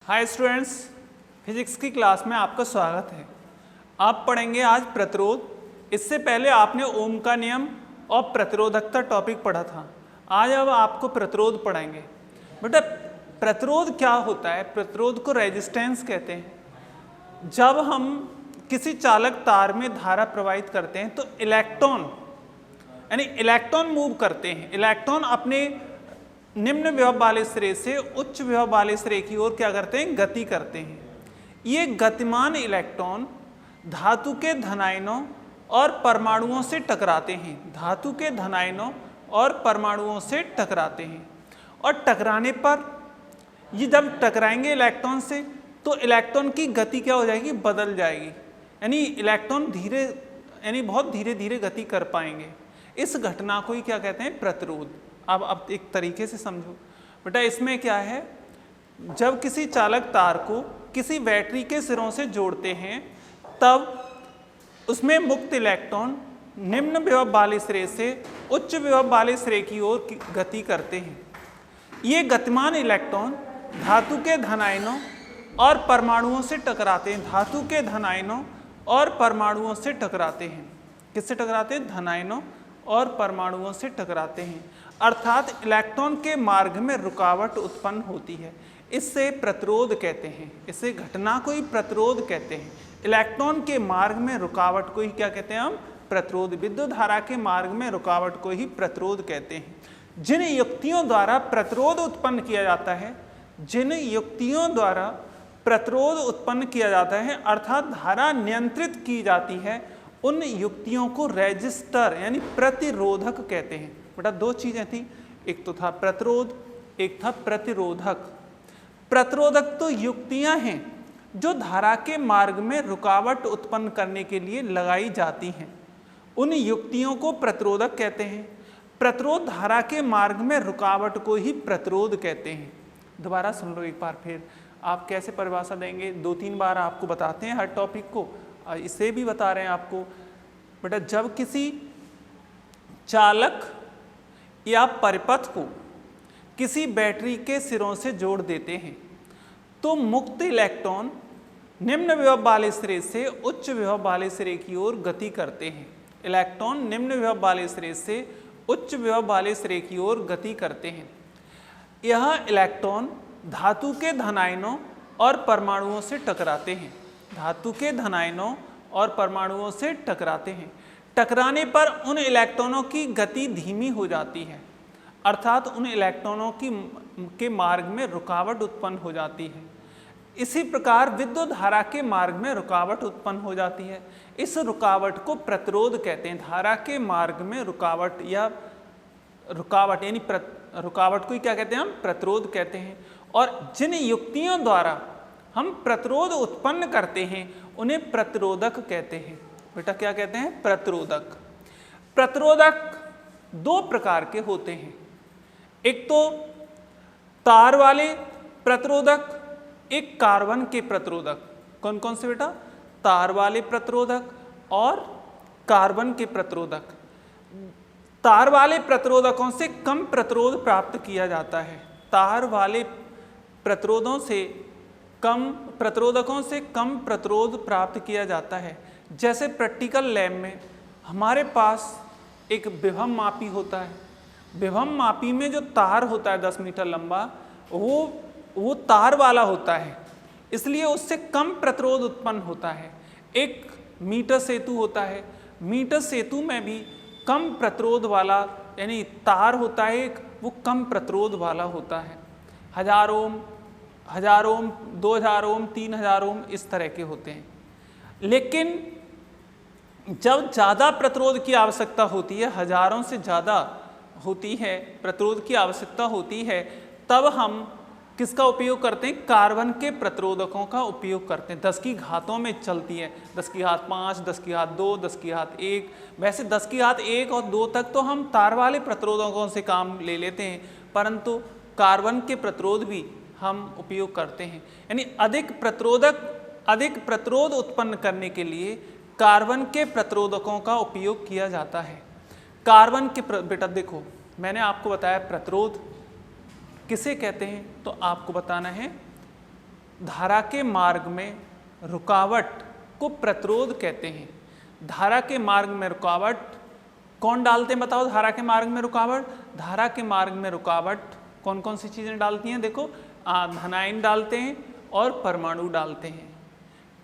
Hi students, physics की class में आपका स्वागत है। आप पढ़ेंगे आज प्रतिरोध। इससे पहले आपने ओम का नियम और प्रतिरोधकता टॉपिक पढ़ा था। आज अब आपको प्रतिरोध पढ़ाएंगे। बेटा प्रतिरोध क्या होता है? प्रतिरोध को रेजिस्टेंस कहते हैं। जब हम किसी चालक तार में धारा प्रवाहित करते हैं तो इलेक्ट्रॉन मूव करते हैं। इलेक्ट्रॉन अपने निम्न विभव वाले सिरे से उच्च विभव वाले सिरे की ओर क्या करते हैं? गति करते हैं। ये गतिमान इलेक्ट्रॉन धातु के धनायनों और परमाणुओं से टकराते हैं। धातु के धनायनों और परमाणुओं से टकराते हैं और टकराने पर ये जब टकराएंगे इलेक्ट्रॉन से तो इलेक्ट्रॉन की गति क्या हो जाएगी? बदल जाएगी। यानी इलेक्ट्रॉन बहुत धीरे धीरे गति कर पाएंगे। इस घटना को ही क्या कहते हैं? प्रतिरोध। अब एक तरीके से समझो बेटा, इसमें क्या है, जब किसी चालक तार को किसी बैटरी के सिरों से जोड़ते हैं तब उसमें मुक्त इलेक्ट्रॉन निम्न विभव वाले सिरे से उच्च विभव वाले सिरे की ओर गति करते हैं। ये गतिमान इलेक्ट्रॉन धातु के धनायनों और परमाणुओं से टकराते हैं। धातु के धनायनों और परमाणुओं से टकराते हैं। किससे टकराते हैं? धनायनों और परमाणुओं से टकराते हैं, अर्थात इलेक्ट्रॉन के मार्ग में रुकावट उत्पन्न होती है। इससे प्रतिरोध कहते हैं। इसे घटना को ही प्रतिरोध कहते हैं। इलेक्ट्रॉन के मार्ग में रुकावट को ही क्या कहते हैं? हम प्रतिरोध। विद्युत धारा के मार्ग में रुकावट को ही प्रतिरोध कहते हैं। जिन युक्तियों द्वारा प्रतिरोध उत्पन्न किया जाता है, अर्थात धारा नियंत्रित की जाती है, उन युक्तियों को रेजिस्टर यानी प्रतिरोधक कहते हैं। बेटा दो चीजें थी, एक तो था प्रतिरोध, एक था प्रतिरोधक। प्रतिरोधक तो युक्तियां हैं जो धारा के मार्ग में रुकावट उत्पन्न करने के लिए लगाई जाती हैं, उन युक्तियों को प्रतिरोधक कहते हैं। प्रतिरोध धारा के मार्ग में रुकावट को ही प्रतिरोध कहते हैं। दोबारा सुन लो एक बार फिर, आप कैसे परिभाषा देंगे? 2-3 बार आपको बताते हैं हर टॉपिक को, इसे भी बता रहे हैं आपको। बेटा जब किसी चालक या परिपथ को किसी बैटरी के सिरों से जोड़ देते हैं तो मुक्त इलेक्ट्रॉन निम्न विभव वाले सिरे से उच्च विभव वाले सिरे की ओर गति करते हैं। इलेक्ट्रॉन निम्न विभव वाले सिरे से उच्च विभव वाले सिरे की ओर गति करते हैं। यह इलेक्ट्रॉन धातु के धनायनों और परमाणुओं से टकराते हैं। धातु के धनायनों और परमाणुओं से टकराते हैं। टकराने पर उन इलेक्ट्रॉनों की गति धीमी हो जाती है, अर्थात उन इलेक्ट्रॉनों के मार्ग में रुकावट उत्पन्न हो जाती है। इसी प्रकार विद्युत धारा के मार्ग में रुकावट उत्पन्न हो जाती है। इस रुकावट को प्रतिरोध कहते हैं। धारा के मार्ग में रुकावट या रुकावट यानी रुकावट को ही क्या कहते हैं? हम प्रतिरोध कहते हैं। और जिन युक्तियों द्वारा हम प्रतिरोध उत्पन्न करते हैं उन्हें प्रतिरोधक कहते हैं। बेटा क्या कहते हैं? प्रतिरोधक। प्रतिरोधक दो प्रकार के होते हैं, एक तो तार वाले प्रतिरोधक, एक कार्बन के प्रतिरोधक। कौन कौन से बेटा? तार वाले प्रतिरोधक और कार्बन के प्रतिरोधक। तार वाले प्रतिरोधकों से कम प्रतिरोध प्राप्त किया जाता है। तार वाले प्रतिरोधकों से कम प्रतिरोध प्राप्त किया जाता है। जैसे प्रैक्टिकल लैब में हमारे पास एक विभव मापी होता है। विभव मापी में जो तार होता है 10 मीटर लंबा, वो तार वाला होता है, इसलिए उससे कम प्रतिरोध उत्पन्न होता है। एक मीटर सेतु होता है, मीटर सेतु में भी कम प्रतिरोध वाला यानी तार होता है एक, वो कम प्रतिरोध वाला होता है। 1000 ओम, 2000 ओम, 3000 ओम इस तरह के होते हैं। लेकिन जब ज़्यादा प्रतिरोध की आवश्यकता होती है, हजारों से ज़्यादा होती है प्रतिरोध की आवश्यकता होती है, तब हम किसका उपयोग करते हैं? कार्बन के प्रतिरोधकों का उपयोग करते हैं। 10 की घातों में चलती है, 10 की घात 5, 10 की घात 2, 10 की घात 1। वैसे 10 की घात 1 और 2 तक तो हम तार वाले प्रतिरोधकों से काम ले लेते हैं, परंतु कार्बन के प्रतिरोध भी हम उपयोग करते हैं। यानी अधिक प्रतिरोध उत्पन्न करने के लिए कार्बन के प्रतिरोधकों का उपयोग किया जाता है। कार्बन के बेटा देखो, मैंने आपको बताया प्रतिरोध किसे कहते हैं, तो आपको बताना है धारा के मार्ग में रुकावट को प्रतिरोध कहते हैं। धारा के मार्ग में रुकावट कौन डालते हैं बताओ? धारा के मार्ग में रुकावट, धारा के मार्ग में रुकावट कौन कौन सी चीज़ें डालती हैं? देखो धनायन डालते हैं और परमाणु डालते हैं।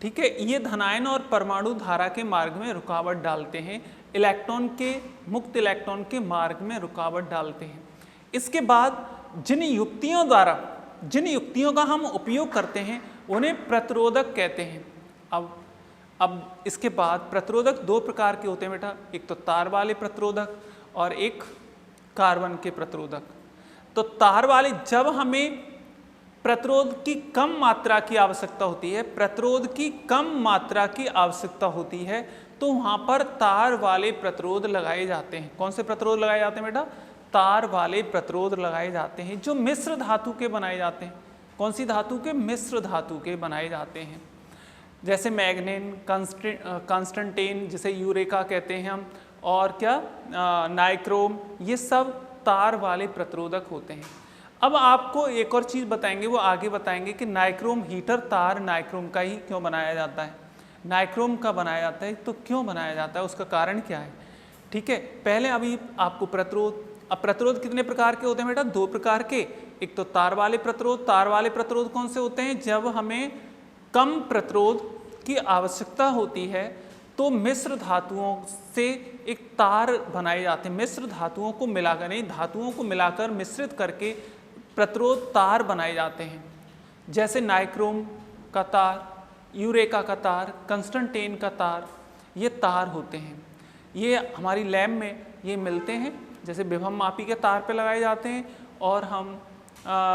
ठीक है, ये धनायन और परमाणु धारा के मार्ग में रुकावट डालते हैं, इलेक्ट्रॉन के मुक्त इलेक्ट्रॉन के मार्ग में रुकावट डालते हैं। इसके बाद जिन युक्तियों का हम उपयोग करते हैं उन्हें प्रतिरोधक कहते हैं। अब इसके बाद प्रतिरोधक दो प्रकार के होते हैं बेटा, एक तो तार वाले प्रतिरोधक और एक कार्बन के प्रतिरोधक। तो तार वाले, जब हमें प्रतिरोध की कम मात्रा की आवश्यकता होती है, प्रतिरोध की कम मात्रा की आवश्यकता होती है, तो वहाँ पर तार वाले प्रतिरोध लगाए जाते हैं। कौन से प्रतिरोध लगाए जाते हैं बेटा? तार वाले प्रतिरोध लगाए जाते हैं, जो मिश्र धातु के बनाए जाते हैं। कौन सी धातु के? मिश्र धातु के बनाए जाते हैं, जैसे मैग्नीन, कांस्टेंटेन जिसे यूरेका कहते हैं हम, और क्या नाइक्रोम, ये सब तार वाले प्रतिरोधक होते हैं। अब आपको एक और चीज़ बताएंगे, वो आगे बताएंगे कि नाइक्रोम हीटर तार नाइक्रोम का ही क्यों बनाया जाता है, नाइक्रोम का बनाया जाता है, तो क्यों बनाया जाता है, उसका कारण क्या है। ठीक है, पहले अभी आपको प्रतिरोध, अब प्रतिरोध कितने प्रकार के होते हैं बेटा? दो प्रकार के, एक तो तार वाले प्रतिरोध। तार वाले प्रतिरोध कौन से होते हैं? जब हमें कम प्रतिरोध की आवश्यकता होती है तो मिश्र धातुओं से एक तार बनाए जाते हैं, मिश्र धातुओं को मिलाकर, नहीं धातुओं को मिलाकर मिश्रित करके प्रतिरोध तार बनाए जाते हैं, जैसे नाइक्रोम का तार, यूरेका का तार, कंस्टेंटेन का तार, ये तार होते हैं। ये हमारी लैब में ये मिलते हैं, जैसे विभव मापी के तार पे लगाए जाते हैं, और हम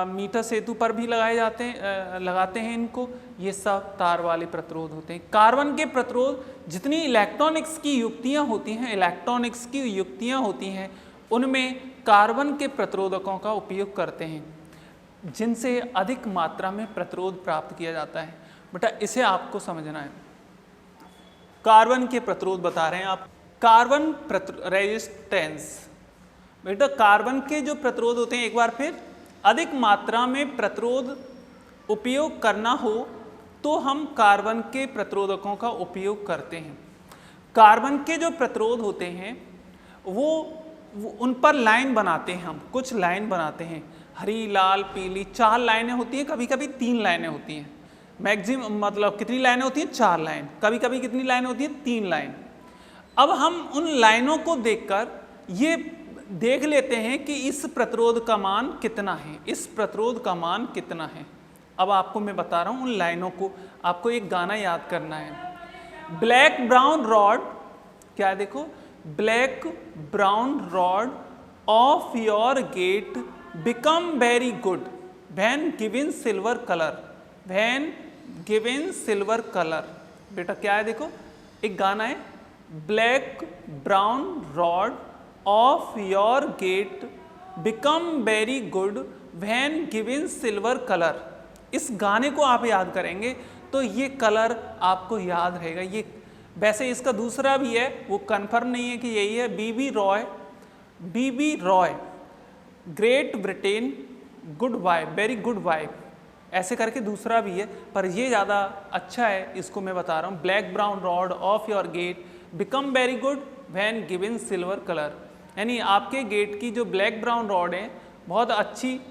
मीटर सेतु पर भी लगाते हैं इनको। ये सब तार वाले प्रतिरोध होते हैं। कार्बन के प्रतिरोध, जितनी इलेक्ट्रॉनिक्स की युक्तियाँ होती हैं उनमें कार्बन के प्रतिरोधकों का उपयोग करते हैं, जिनसे अधिक मात्रा में प्रतिरोध प्राप्त किया जाता है। बेटा इसे आपको समझना है। कार्बन के प्रतिरोध बता रहे हैं आप, कार्बन रेजिस्टेंस। बेटा कार्बन के जो प्रतिरोध होते हैं, एक बार फिर, अधिक मात्रा में प्रतिरोध उपयोग करना हो तो हम कार्बन के प्रतिरोधकों का उपयोग करते हैं। कार्बन के जो प्रतिरोध होते हैं वो उन पर लाइन बनाते हैं, हम कुछ लाइन बनाते हैं, हरी, लाल, पीली, 4 लाइनें होती हैं, कभी कभी 3 लाइनें होती हैं। मैक्सिमम मतलब कितनी लाइनें होती हैं? 4 लाइन। कभी कभी कितनी लाइनें होती हैं? 3 लाइन। अब हम उन लाइनों को देखकर ये देख लेते हैं कि इस प्रतिरोध का मान कितना है, इस प्रतिरोध का मान कितना है। अब आपको मैं बता रहा हूँ उन लाइनों को, आपको एक गाना याद करना है। ब्लैक ब्राउन रॉड, क्या देखो, black brown rod of your gate become very good when given silver colour, when given silver colour. बेटा क्या है? देखो एक गाना है, black brown rod of your gate become very good when given silver colour. इस गाने को आप याद करेंगे तो ये कलर आपको याद रहेगा। ये वैसे इसका दूसरा भी है, वो कंफर्म नहीं है कि यही है। B B Roy Great Britain good vibe, very good vibe, ऐसे करके दूसरा भी है, पर ये ज़्यादा अच्छा है, इसको मैं बता रहा हूँ। Black brown rod of your gate become very good when given silver colour, यानी आपके गेट की जो ब्लैक ब्राउन रॉड है बहुत अच्छी,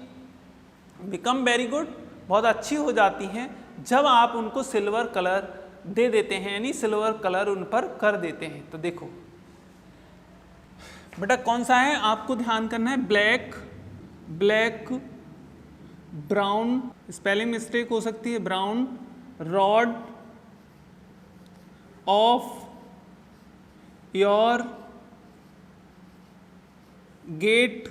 बिकम वेरी गुड, बहुत अच्छी हो जाती हैं जब आप उनको सिल्वर कलर दे देते हैं, यानी सिल्वर कलर उन पर कर देते हैं। तो देखो बेटा कौन सा है आपको ध्यान करना है, ब्लैक ब्राउन, स्पेलिंग मिस्टेक हो सकती है, brown rod of your gate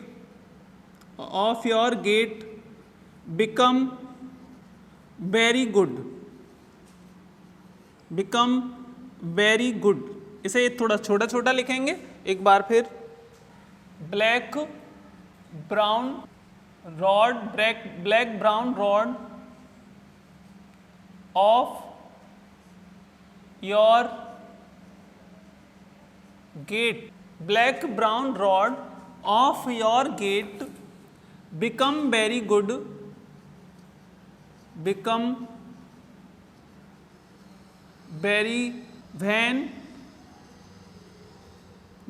become very good, इसे थोड़ा छोटा छोटा लिखेंगे एक बार फिर। Black brown rod of your gate, black brown rod of your gate become very good very when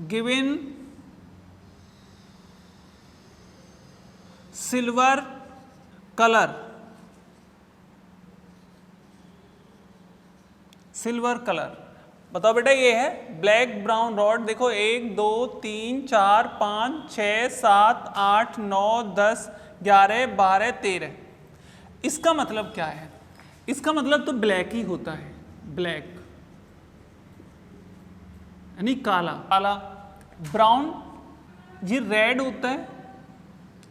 given silver colour, silver colour. बताओ बेटा ये है ब्लैक ब्राउन रॉड। देखो 1 2 3 4 5 6 7 8 9 10 11 12 13। इसका मतलब क्या है? इसका मतलब तो ब्लैक ही होता है, ब्लैक यानी काला काला। ब्राउन ये रेड होता है,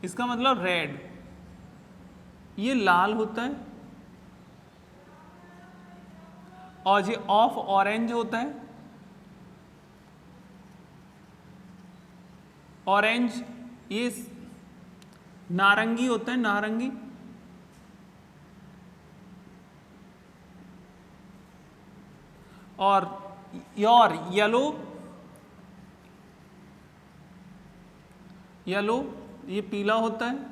इसका मतलब रेड। ये लाल होता है और ये ऑफ ऑरेंज होता है, ऑरेंज। ये नारंगी होता है, नारंगी। और योर येलो, येलो ये पीला होता है।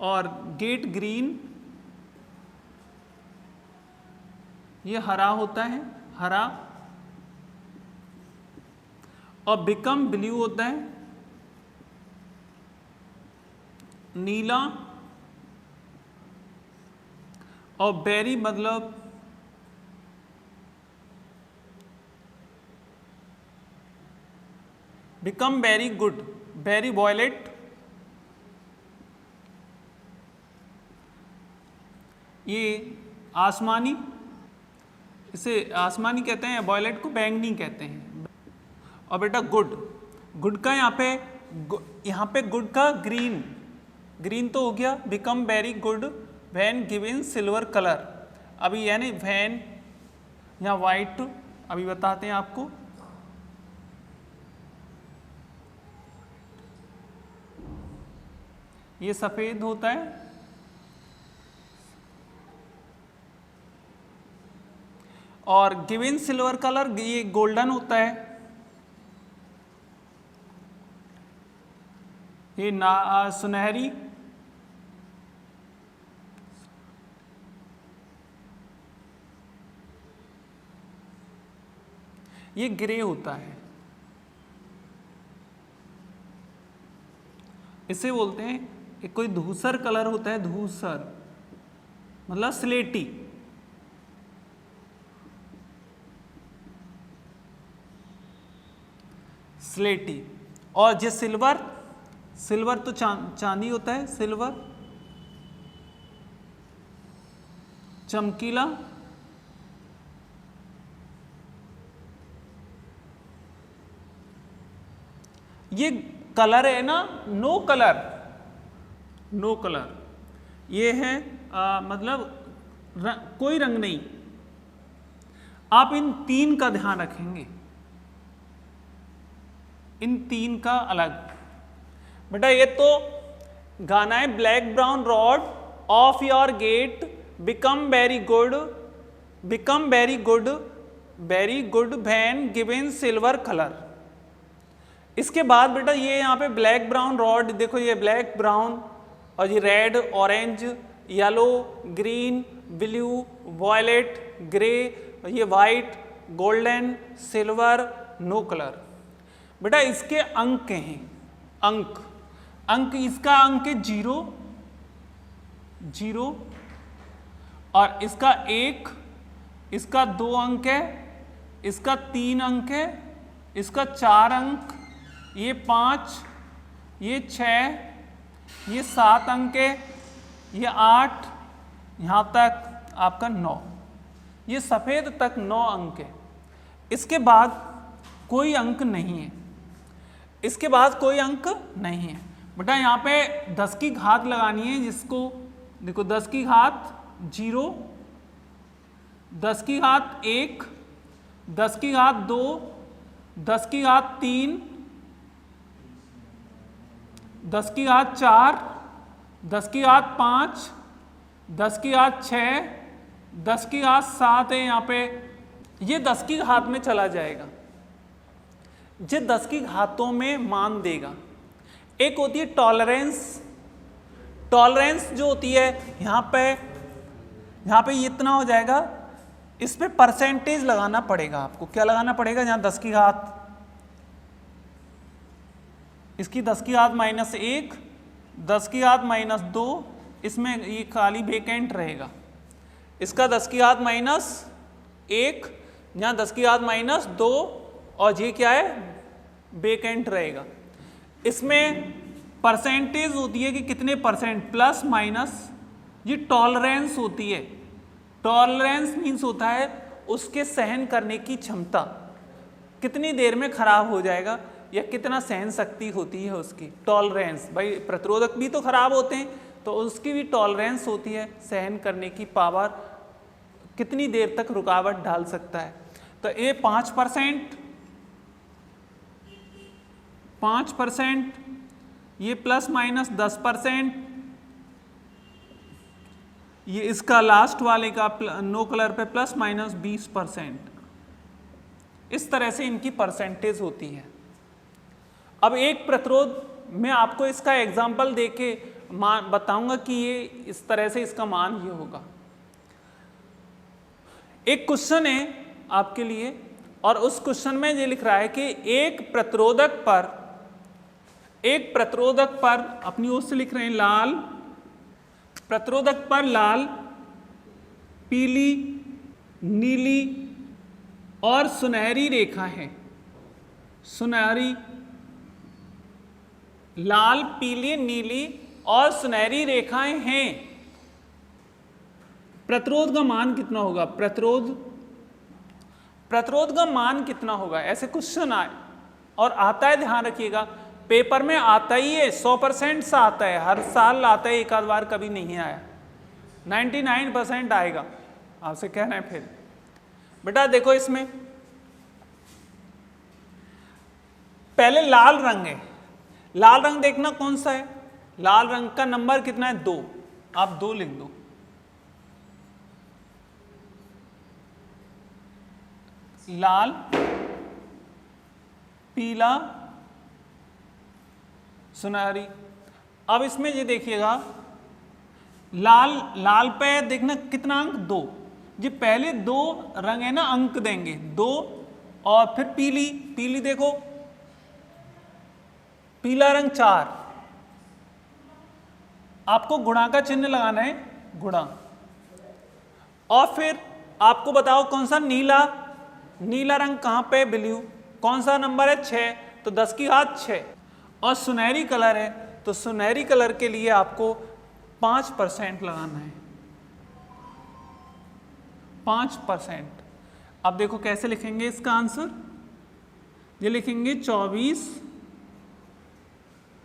और गेट ग्रीन ये हरा होता है, हरा। और बिकम ब्लू होता है, नीला। और बेरी मतलब become very good, very violet. ये आसमानी, इसे आसमानी कहते हैं, वॉयलेट को बैंगनी कहते हैं। और बेटा गुड, गुड का यहाँ पे गुड का ग्रीन, ग्रीन तो हो गया। Become very good when given silver colour. अभी यानी वैन यहाँ वाइट, अभी बताते हैं आपको। ये सफेद होता है। और गिवन सिल्वर कलर ये गोल्डन होता है। ये सुनहरी। ये ग्रे होता है। इसे बोलते हैं, एक कोई धूसर कलर होता है, धूसर मतलब स्लेटी। स्लेटी। और ये सिल्वर, सिल्वर तो चांदी होता है, सिल्वर चमकीला। ये कलर है ना, नो कलर, नो कलर ये है मतलब कोई रंग नहीं। आप इन तीन का ध्यान रखेंगे, इन तीन का अलग। बेटा ये तो गाना है, black brown rod of your gate become very good, become very good, very good when given silver colour. इसके बाद बेटा ये यहाँ पे ब्लैक ब्राउन रॉड, देखो ये ब्लैक ब्राउन और ये red orange yellow green blue violet grey, ये white golden silver no colour. बेटा इसके अंक हैं, अंक, अंक इसका अंक है 0 0 और इसका 1, इसका 2 अंक है, इसका 3 अंक है, इसका 4 अंक, ये 5, ये 6, ये 7 अंक है, ये 8, यहाँ तक आपका 9, ये सफ़ेद तक 9 अंक है। इसके बाद कोई अंक नहीं है, इसके बाद कोई अंक नहीं है। बेटा यहाँ पे 10 की घात लगानी है, जिसको देखो 10 की घात 0, 10 की घात 1, 10 की घात 2, 10 की घात 3, 10 की घात 4, 10 की घात 5, 10 की घात 6, 10 की घात 7 है यहाँ पे। ये 10 की घात में चला जाएगा, ये 10 की घातों में मान देगा। एक होती है टॉलरेंस, टॉलरेंस जो होती है यहाँ पे यहाँ पे ये इतना हो जाएगा, इस पे परसेंटेज लगाना पड़ेगा आपको। क्या लगाना पड़ेगा? यहाँ 10 की घात, इसकी 10 की घात -1, 10 की घात -2, इसमें ये खाली वेकेंट रहेगा। इसका 10 की घात -1, यहाँ 10 की घात -2, और ये क्या है? वेकेंट रहेगा। इसमें परसेंटेज होती है कि कितने परसेंट, प्लस माइनस, ये टॉलरेंस होती है। टॉलरेंस मीन्स होता है उसके सहन करने की क्षमता, कितनी देर में खराब हो जाएगा या कितना सहन शक्ति होती है उसकी टॉलरेंस। भाई प्रतिरोधक भी तो खराब होते हैं, तो उसकी भी टॉलरेंस होती है, सहन करने की पावर, कितनी देर तक रुकावट डाल सकता है। तो ये 5%, 5%, ये प्लस माइनस 10%, ये इसका लास्ट वाले का नो कलर पे प्लस माइनस 20%। इस तरह से इनकी परसेंटेज होती है। अब एक प्रतिरोध मैं आपको इसका एग्जाम्पल देके मान बताऊंगा कि ये इस तरह से इसका मान ये होगा। एक क्वेश्चन है आपके लिए, और उस क्वेश्चन में ये लिख रहा है कि एक प्रतिरोधक पर अपनी ओर से लिख रहे हैं लाल, प्रतिरोधक पर लाल, पीली, नीली और सुनहरी रेखा है। सुनहरी, लाल, पीली, नीली और सुनहरी रेखाएं हैं। प्रतिरोध का मान कितना होगा? प्रतिरोध का मान कितना होगा? ऐसे क्वेश्चन आए और आता है, ध्यान रखिएगा, पेपर में आता ही है, 100% सा आता है, हर साल आता है, एक आध बार कभी नहीं आया, 99% आएगा। आपसे कहना है फिर बेटा देखो, इसमें पहले लाल रंग है। लाल रंग देखना कौन सा है? लाल रंग का नंबर कितना है? 2। आप 2 लिख दो। लाल, पीला, सुनहरी। अब इसमें ये देखिएगा, लाल पे देखना कितना अंक? 2। ये पहले 2 रंग है ना, अंक देंगे 2, और फिर पीली देखो, पीला रंग 4। आपको गुणा का चिन्ह लगाना है, गुणा। और फिर आपको बताओ कौन सा? नीला रंग कहां पे? ब्लू। कौन सा नंबर है? 6, तो 10 की घात 6। और सुनहरी कलर है, तो सुनहरी कलर के लिए आपको 5% लगाना है, 5%। अब देखो कैसे लिखेंगे इसका आंसर। ये लिखेंगे 24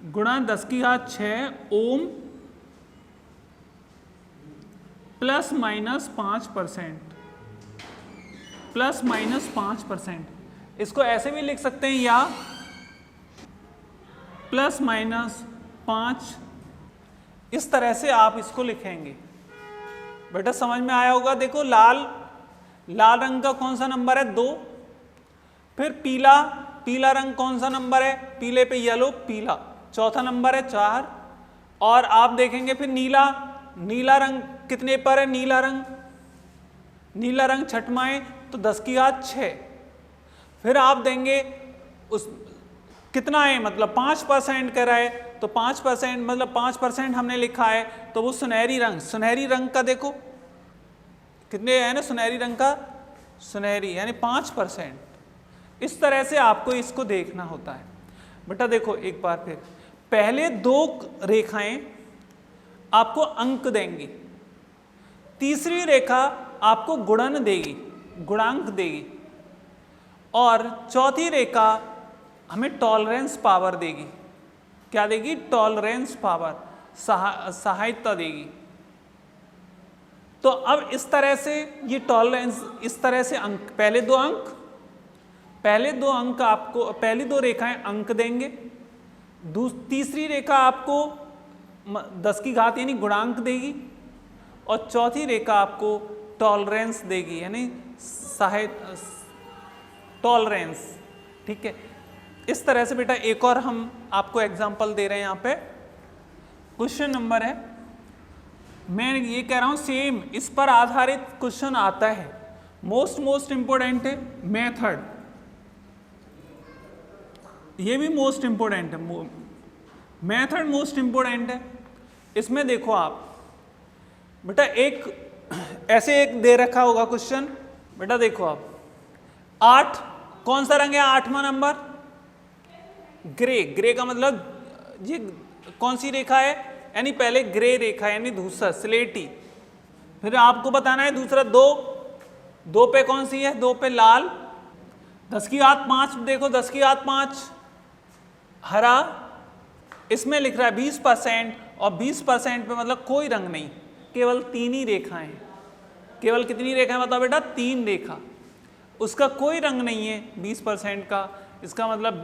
गुणा 10 की घात 6 ohm plus minus 5%, plus minus 5%। इसको ऐसे भी लिख सकते हैं, या प्लस माइनस 5, इस तरह से आप इसको लिखेंगे। बेटा समझ में आया होगा। देखो लाल रंग का कौन सा नंबर है? 2। फिर पीला रंग कौन सा नंबर है? पीले पे येलो, पीला, चौथा नंबर है 4। और आप देखेंगे फिर नीला रंग कितने पर है? नीला रंग छठवां है, तो 10 की घात 6। फिर आप देंगे उस कितना है, मतलब 5% कह रहा है, तो 5% मतलब 5% हमने लिखा है, तो वो सुनहरी रंग का देखो कितने है ना, सुनहरी रंग का, सुनहरी यानी 5%। इस तरह से आपको इसको देखना होता है। बेटा देखो एक बार फिर, पहले 2 रेखाएं आपको अंक देंगी, तीसरी रेखा आपको गुणन देगी, गुणांक देगी, और चौथी रेखा हमें टॉलरेंस पावर देगी। क्या देगी? टॉलरेंस पावर, सहायता देगी। तो अब इस तरह से ये टॉलरेंस, इस तरह से अंक, पहले दो अंक आपको, पहली 2 रेखाएं अंक देंगे, तीसरी रेखा आपको 10 की घात यानी गुणांक देगी, और चौथी रेखा आपको टॉलरेंस देगी यानी टॉलरेंस। ठीक है, इस तरह से बेटा एक और हम आपको एग्जांपल दे रहे हैं। यहाँ पे क्वेश्चन नंबर है मैं ये कह रहा हूँ सेम इस पर आधारित क्वेश्चन आता है। मोस्ट इंपोर्टेंट है मेथड, ये भी मोस्ट इंपोर्टेंट है, मेथड मोस्ट इंपोर्टेंट है। इसमें देखो आप बेटा, एक ऐसे एक दे रखा होगा क्वेश्चन, बेटा देखो आप 8 कौन सा रंग है 8वां नंबर? ग्रे। ग्रे का मतलब ये कौन सी रेखा है? यानी पहले ग्रे रेखा यानी धूसर स्लेटी। फिर आपको बताना है दूसरा 2 पे कौन सी है? 2 पे लाल। 10 की घात 5 देखो, 10 की घात 5 हरा। इसमें लिख रहा है 20% और 20% पे मतलब कोई रंग नहीं, केवल 3 ही रेखाएं हैं। केवल कितनी रेखाएं बताओ बेटा? 3 रेखा, उसका कोई रंग नहीं है 20% का। इसका मतलब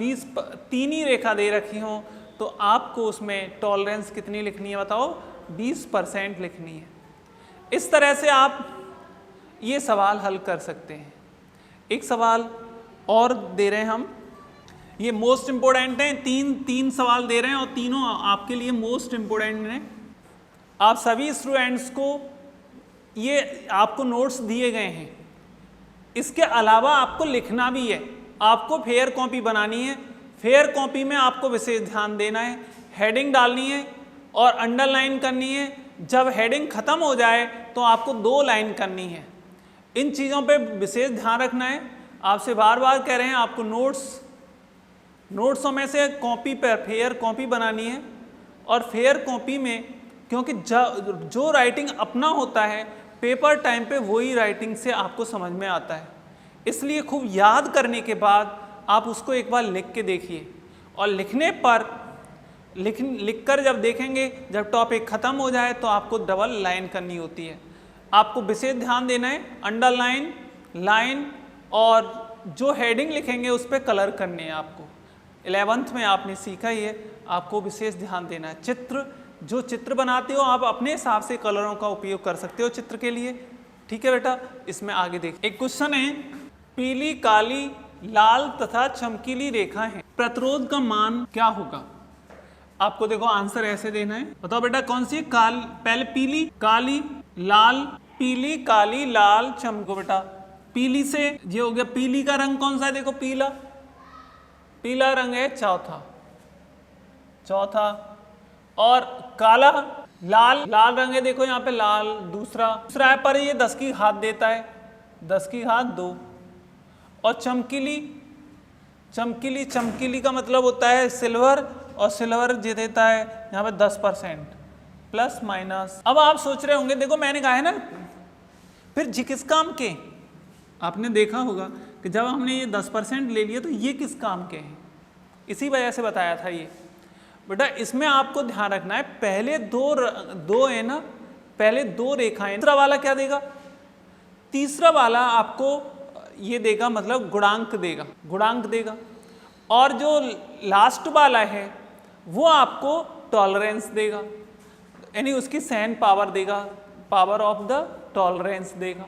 3 ही रेखा दे रखी हो तो आपको उसमें टॉलरेंस कितनी लिखनी है बताओ? 20% लिखनी है। इस तरह से आप ये सवाल हल कर सकते हैं। एक सवाल और दे रहे हैं हम, ये मोस्ट इंपोर्टेंट है, तीन सवाल दे रहे हैं और तीनों आपके लिए मोस्ट इंपोर्टेंट हैं। आप सभी स्टूडेंट्स को ये आपको नोट्स दिए गए हैं, इसके अलावा आपको लिखना भी है। आपको फेयर कॉपी बनानी है। फेयर कॉपी में आपको विशेष ध्यान देना है, हेडिंग डालनी है और अंडरलाइन करनी है। जब हेडिंग खत्म हो जाए तो आपको 2 लाइन करनी है। इन चीज़ों पे विशेष ध्यान रखना है। आपसे बार बार कह रहे हैं आपको नोट्सों में से कॉपी पर फेयर कॉपी बनानी है। और फेयर कॉपी में क्योंकि जो राइटिंग अपना होता है पेपर टाइम पे वही राइटिंग से आपको समझ में आता है, इसलिए खूब याद करने के बाद आप उसको एक बार लिख के देखिए। और लिखने पर लिखकर जब देखेंगे, जब टॉपिक ख़त्म हो जाए तो आपको डबल लाइन करनी होती है। आपको विशेष ध्यान देना है, अंडरलाइन, लाइन और जो हेडिंग लिखेंगे उस पर कलर करने हैं आपको। 11th में आपने सीखा ही है, आपको विशेष ध्यान देना है। जो चित्र बनाते हो आप अपने हिसाब से कलरों का उपयोग कर सकते हो चित्र के लिए, ठीक है बेटा। इसमें आगे देखिए, एक क्वेश्चन है, पीली, काली, लाल तथा चमकीली रेखा है, प्रतिरोध का मान क्या होगा? आपको देखो आंसर ऐसे देना है, बताओ बेटा कौन सी? पहले पीली, काली, लाल, पीली, काली, लाल, चमको बेटा। पीली से ये हो गया, पीली का रंग कौन सा है? देखो पीला, पीला रंग है चौथा। और काला, लाल रंग है, देखो यहाँ पे लाल दूसरा है, पर ये 10 की घात देता है, 10 की घात 2। और चमकीली का मतलब होता है सिल्वर, और सिल्वर जो देता है यहाँ पे 10% प्लस माइनस। अब आप सोच रहे होंगे, देखो मैंने कहा है ना, फिर जी किस काम के? आपने देखा होगा कि जब हमने ये 10% ले लिया तो ये किस काम के हैं, इसी वजह से बताया था ये बेटा। इसमें आपको ध्यान रखना है, पहले दो है ना, पहले 2 रेखाएं। तीसरा वाला क्या देगा? तीसरा वाला आपको ये देगा, मतलब गुणांक देगा। और जो लास्ट वाला है वो आपको टॉलरेंस देगा, यानी उसकी सहन पावर देगा, पावर ऑफ द टॉलरेंस देगा।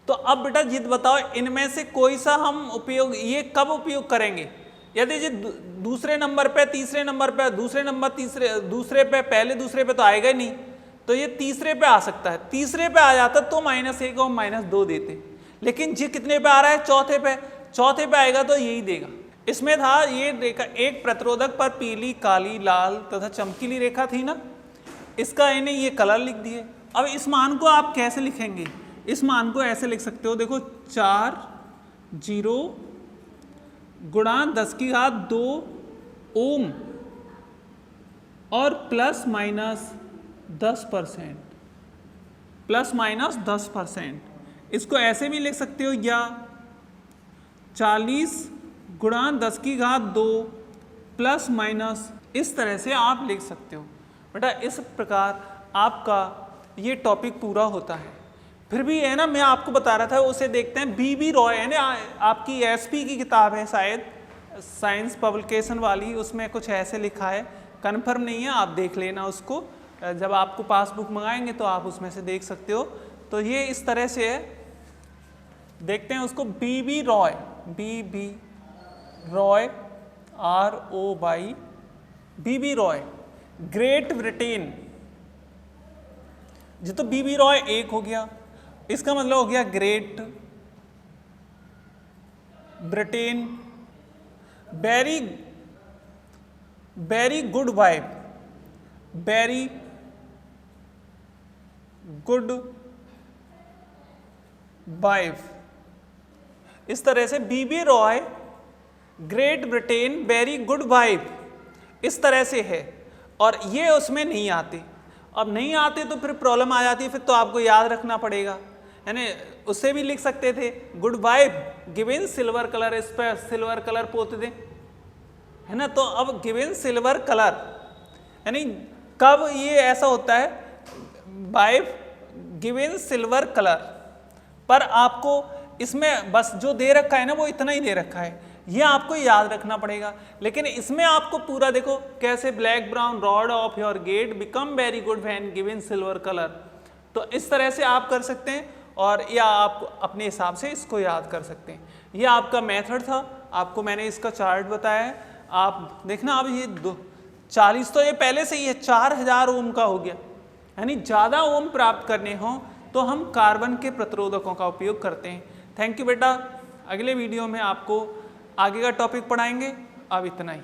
तो अब बेटा जिद बताओ, इनमें से कोई सा हम उपयोग, ये कब उपयोग करेंगे? यदि जी दूसरे नंबर पे, तीसरे नंबर पे, दूसरे पे, पहले दूसरे पे तो आएगा ही नहीं, तो ये तीसरे पे आ सकता है। तीसरे पे आ जाता तो -1 और -2 देते, लेकिन जी कितने पे आ रहा है? चौथे पे आएगा तो यही देगा। इसमें था ये रेखा, एक प्रतिरोधक पर पीली, काली, लाल तथा चमकीली रेखा थी ना, इसका इन्हें ये कलर लिख दिए। अब इस मान को आप कैसे लिखेंगे? इस मान को ऐसे लिख सकते हो, देखो 40 गुणा 10 की घात 2 ओम और प्लस माइनस 10%। इसको ऐसे भी लिख सकते हो, या 40 गुणा 10 की घात 2 प्लस माइनस, इस तरह से आप लिख सकते हो बेटा। इस प्रकार आपका ये टॉपिक पूरा होता है। फिर भी है ना, मैं आपको बता रहा था, उसे देखते हैं। B.B. रॉय है ना, आपकी SP की किताब है शायद, साइंस पब्लिकेशन वाली, उसमें कुछ ऐसे लिखा है, कन्फर्म नहीं है, आप देख लेना उसको। जब आपको पासबुक मंगाएंगे तो आप उसमें से देख सकते हो। तो ये इस तरह से है, देखते हैं उसको। B.B. Roy, ROY, B.B. Roy, Great Britain, जी तो बीबी रॉय एक हो गया, इसका मतलब हो गया Great Britain very good wife, very good wife. इस तरह से B B Roy Great Britain very good wife, इस तरह से है, और ये उसमें नहीं आते। अब नहीं आते तो फिर प्रॉब्लम आ जाती है, फिर तो आपको याद रखना पड़ेगा, यानी उससे भी लिख सकते थे good wife given silver colour, इस पर सिल्वर कलर पोत दें, है ना। तो अब गिवन सिल्वर कलर यानी कब ये ऐसा होता है, वाइफ गिवन सिल्वर कलर, पर आपको इसमें बस जो दे रखा है ना वो इतना ही दे रखा है, ये आपको याद रखना पड़ेगा। लेकिन इसमें आपको पूरा देखो कैसे, black brown rod of your gate become very good when given silver colour, तो इस तरह से आप कर सकते हैं, और या आप अपने हिसाब से इसको याद कर सकते हैं। ये आपका मेथड था, आपको मैंने इसका चार्ट बताया है, आप देखना। अब ये 40 तो ये पहले से ही है, 4000 ओम का हो गया, यानी ज़्यादा ओम प्राप्त करने हों तो हम कार्बन के प्रतिरोधकों का उपयोग करते हैं। थैंक यू बेटा, अगले वीडियो में आपको आगे का टॉपिक पढ़ाएंगे, अब इतना ही।